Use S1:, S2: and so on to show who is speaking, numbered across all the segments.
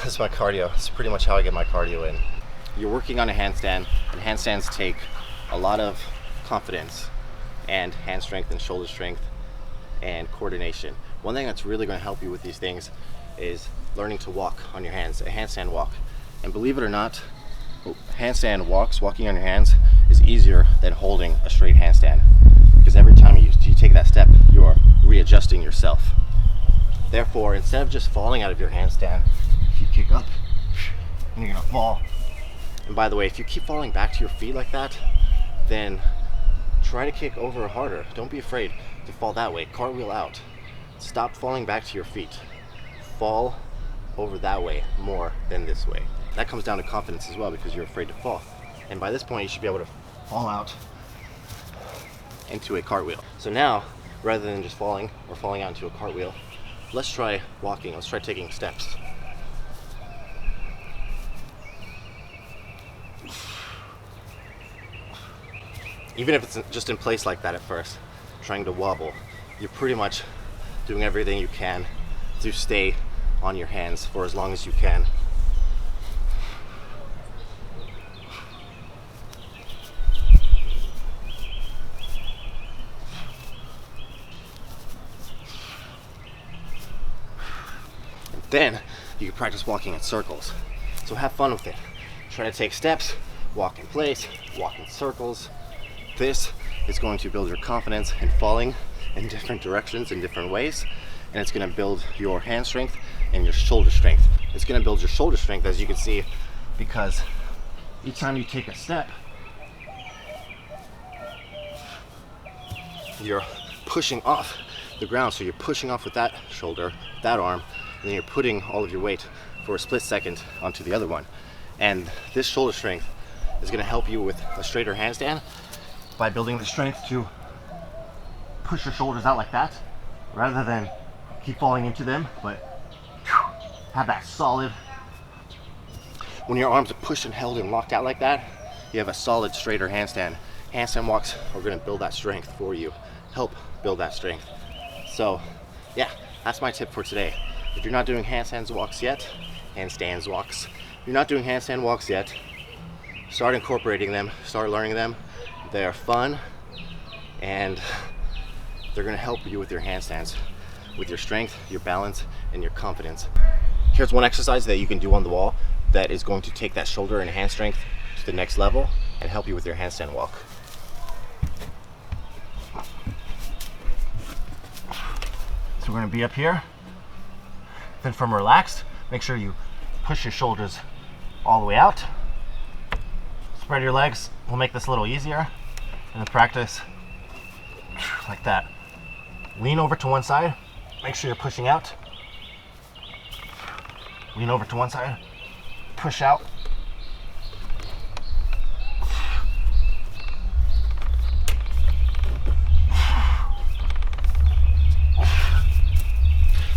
S1: This is my cardio. It's pretty much how I get my cardio in. You're working on a handstand, and handstands take a lot of confidence and hand strength and shoulder strength and coordination. One thing that's really going to help you with these things is learning to walk on your hands, a handstand walk. And believe it or not, walking on your hands is easier than holding a straight handstand, because every time you take that step, you're readjusting yourself. Therefore, instead of just falling out of your handstand, if you kick up, you're gonna fall. And by the way, if you keep falling back to your feet like that, then try to kick over harder. Don't be afraid to fall that way. Cartwheel out. Stop falling back to your feet. Fall over that way more than this way. That comes down to confidence as well, because you're afraid to fall. And by this point, you should be able to fall out into a cartwheel. So now, rather than just falling out into a cartwheel, let's try walking. Let's try taking steps. Even if it's just in place like that at first, trying to wobble, you're pretty much doing everything you can to stay on your hands for as long as you can. And then you can practice walking in circles. So have fun with it. Try to take steps, walk in place, walk in circles. This is going to build your confidence in falling in different directions, in different ways, and it's going to build your hand strength and your shoulder strength. It's going to build your shoulder strength, as you can see, because each time you take a step, you're pushing off the ground. So you're pushing off with that shoulder, that arm, and then you're putting all of your weight for a split second onto the other one. And this shoulder strength is going to help you with a straighter handstand by building the strength to push your shoulders out like that, rather than keep falling into them, but have that solid. When your arms are pushed and held and locked out like that, you have a solid, straighter handstand. Handstand walks are going to build that strength for you, help build that strength. So yeah, that's my tip for today. If you're not doing handstand walks yet, if you're not doing handstand walks yet, start incorporating them, start learning them. They are fun, and they're going to help you with your handstands, with your strength, your balance, and your confidence. Here's one exercise that you can do on the wall that is going to take that shoulder and hand strength to the next level and help you with your handstand walk. So we're going to be up here. Then from relaxed, make sure you push your shoulders all the way out. Spread your legs. We'll make this a little easier. And then practice like that. Lean over to one side. Make sure you're pushing out. Lean over to one side. Push out.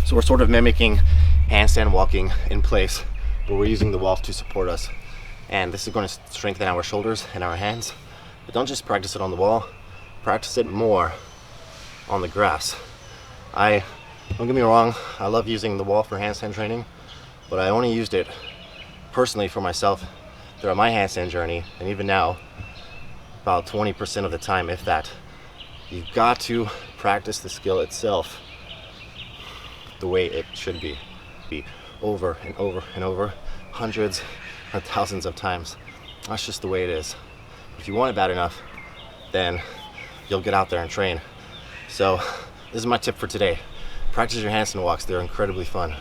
S1: So we're sort of mimicking handstand walking in place, but we're using the wall to support us. And this is going to strengthen our shoulders and our hands. But don't just practice it on the wall, practice it more on the grass. Don't get me wrong, I love using the wall for handstand training, but I only used it personally for myself throughout my handstand journey, and even now, about 20% of the time, if that. You've got to practice the skill itself the way it should be over and over and over, hundreds or thousands of times. That's just the way it is. If you want it bad enough, then you'll get out there and train. So this is my tip for today. Practice your handstand walks. They're incredibly fun.